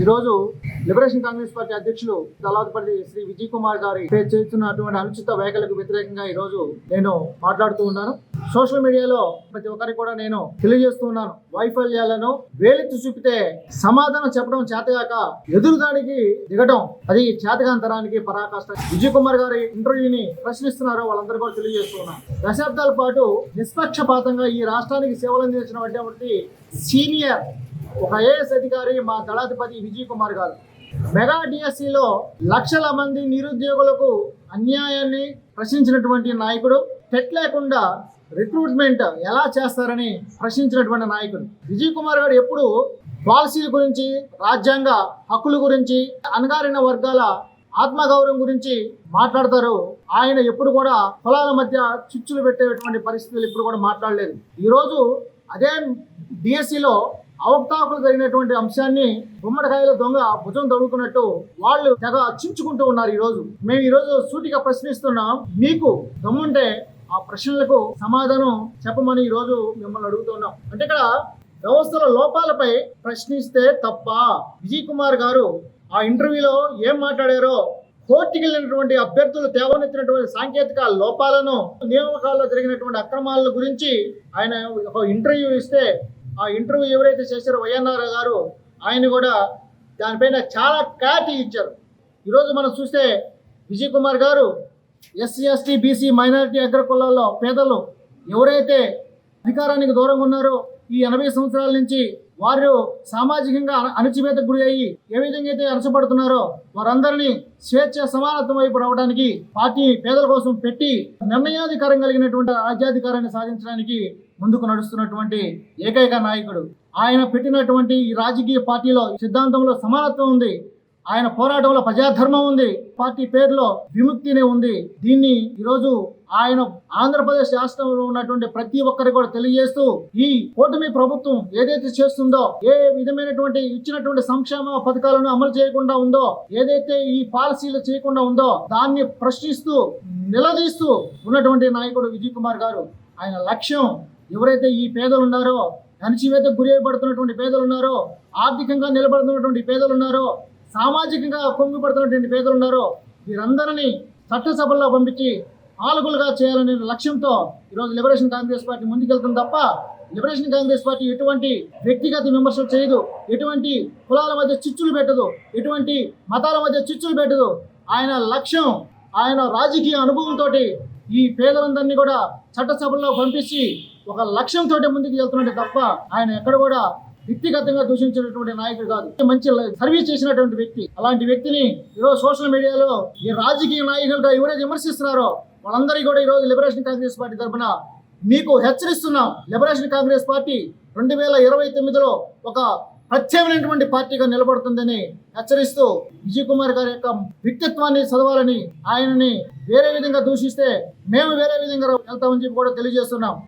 ఈరోజు liberation Congress party అధ్యక్షులు దళాధిపతి శ్రీ విజయ్ కుమార్ గారి చేస్తున్నటువంటి అనుచిత వ్యాఖ్యలకు వ్యతిరేకంగా ఈరోజు నేను మాట్లాడుతూ ఉన్నాను. సోషల్ మీడియాలో ప్రతి ఒక్కరికి కూడా నేను తెలియజేస్తూ ఉన్నాను. వైఫల్యాలను వేలెత్తి చూపితే సమాధానం చెప్పడం చేతగాక ఎదురుదాడికి దిగడం అది చేతగాంతరానికి పరాకాష్ట. విజయ్ కుమార్ గారి ఇంటర్వ్యూని ప్రశ్నిస్తున్నారో వాళ్ళందరూ కూడా తెలియజేస్తూ ఉన్నాను. దశాబ్దాల పాటు నిష్పక్షపాతంగా ఈ రాష్ట్రానికి సేవలు అందించినటువంటి సీనియర్ ఒక ఐఏఎస్ అధికారి మా దళాధిపతి విజయ్ కుమార్ గారు మెగా డిఎస్సిలో లక్షల మంది నిరుద్యోగులకు అన్యాయాన్ని ప్రశ్నించినటువంటి నాయకుడు. టెట్ లేకుండా రిక్రూట్మెంట్ ఎలా చేస్తారని ప్రశ్నించినటువంటి నాయకుడు విజయ్ కుమార్ గారు ఎప్పుడు పాలసీల గురించి, రాజ్యాంగ హక్కుల గురించి, అణగారిన వర్గాల ఆత్మగౌరవం గురించి మాట్లాడతారు. ఆయన ఎప్పుడు కూడా కులాల మధ్య చిచ్చులు పెట్టేటువంటి పరిస్థితులు ఎప్పుడు కూడా మాట్లాడలేదు. ఈరోజు అదే డిఎస్సిలో అవకతవకలు జరిగినటువంటి అంశాన్ని గుమ్మడికాయల దొంగ భుజం తొడుకున్నట్టు వాళ్ళు తెగ చించుకుంటూ ఉన్నారు. మేము ఈరోజు సూటిగా ప్రశ్నిస్తున్నాం. మీకు దమ్ముంటే ఆ ప్రశ్నలకు సమాధానం చెప్పమని ఈరోజు మిమ్మల్ని అడుగుతున్నాం. అంటే ఇక్కడ వ్యవస్థల లోపాలపై ప్రశ్నిస్తే తప్ప. విజయ్ కుమార్ గారు ఆ ఇంటర్వ్యూలో ఏం మాట్లాడారో, కోర్టుకి వెళ్ళినటువంటి అభ్యర్థులు తేవనెత్తినటువంటి సాంకేతిక లోపాలను, నియామకాల్లో జరిగినటువంటి అక్రమాల గురించి ఆయన ఒక ఇంటర్వ్యూ ఇస్తే ఆ ఇంటర్వ్యూ ఎవరైతే చేశారో వైఎన్ఆర్ గారు ఆయన కూడా దానిపైన చాలా క్లారిటీ ఇచ్చారు. ఈరోజు మనం చూస్తే విజయ్ కుమార్ గారు ఎస్సీ, ఎస్టీ, బీసీ, మైనారిటీ, అగ్ర కులాల్లో పేదలు ఎవరైతే అధికారానికి దూరంగా ఉన్నారో ఈ 80 సంవత్సరాల నుంచి వారు సామాజికంగా అణచివేతకు గురి అయ్యి ఏ విధంగా అయితే అణచబడుతున్నారో వారందరినీ స్వేచ్ఛ సమానత్వం వైపు రావడానికి పార్టీ పేదల కోసం పెట్టి నిర్ణయాధికారం కలిగినటువంటి రాజ్యాధికారాన్ని సాధించడానికి ముందుకు నడుస్తున్నటువంటి ఏకైక నాయకుడు. ఆయన పెట్టినటువంటి ఈ రాజకీయ పార్టీలో సిద్ధాంతంలో సమానత్వం ఉంది. ఆయన పోరాటంలో ప్రజాధర్మం ఉంది. పార్టీ పేరులో విముక్తినే ఉంది. దీన్ని ఈరోజు ఆయన ఆంధ్రప్రదేశ్ రాష్ట్రంలో ఉన్నటువంటి ప్రతి ఒక్కరికి కూడా తెలియజేస్తూ ఈ కూటమి ప్రభుత్వం ఏదైతే చేస్తుందో, ఏ విధమైనటువంటి ఇచ్చినటువంటి సంక్షేమ పథకాలను అమలు చేయకుండా ఉందో, ఏదైతే ఈ పాలసీలు చేయకుండా ఉందో దాన్ని ప్రశ్నిస్తూ నిలదీస్తూ ఉన్నటువంటి నాయకుడు విజయ్ కుమార్ గారు. ఆయన లక్ష్యం ఎవరైతే ఈ పేదలు ఉన్నారో, అణచివేతకు గురి అయిపడుతున్నటువంటి పేదలు ఉన్నారో, ఆర్థికంగా నిలబడుతున్నటువంటి పేదలు ఉన్నారో, సామాజికంగా పొంగిపడుతున్నటువంటి పేదలు ఉన్నారో వీరందరినీ చట్టసభల్లో పంపించి పాలకులుగా చేయాలనే లక్ష్యంతో ఈరోజు లిబరేషన్ కాంగ్రెస్ పార్టీ ముందుకెళ్తుంది తప్ప లిబరేషన్ కాంగ్రెస్ పార్టీ ఎటువంటి వ్యక్తిగత విమర్శలు చేయదు, ఎటువంటి కులాల మధ్య చిచ్చులు పెట్టదు, ఎటువంటి మతాల మధ్య చిచ్చులు పెట్టదు. ఆయన లక్ష్యం, ఆయన రాజకీయ అనుభవంతో ఈ పేదలందరినీ కూడా చట్టసభల్లో పంపించి ఒక లక్ష్యంతో ముందుకు వెళ్తున్నట్టు తప్ప ఆయన ఎక్కడ కూడా వ్యక్తిగతంగా దూషించినటువంటి నాయకుడు కాదు. మంచి సర్వీస్ చేసినటువంటి వ్యక్తి. అలాంటి వ్యక్తిని ఈరోజు సోషల్ మీడియాలో ఈ రాజకీయ నాయకులుగా ఎవరైతే విమర్శిస్తున్నారో వాళ్ళందరికీ కూడా ఈరోజు లిబరేషన్ కాంగ్రెస్ పార్టీ తరఫున మీకు హెచ్చరిస్తున్నాం. లిబరేషన్ కాంగ్రెస్ పార్టీ 2029లో ఒక ప్రత్యేకమైనటువంటి పార్టీగా నిలబడుతుందని హెచ్చరిస్తూ విజయ్ కుమార్ గారి యొక్క వ్యక్తిత్వాన్ని చదవాలని, ఆయనని వేరే విధంగా దూషిస్తే మేము వేరే విధంగా వెళ్తామని చెప్పి కూడా తెలియజేస్తున్నాం.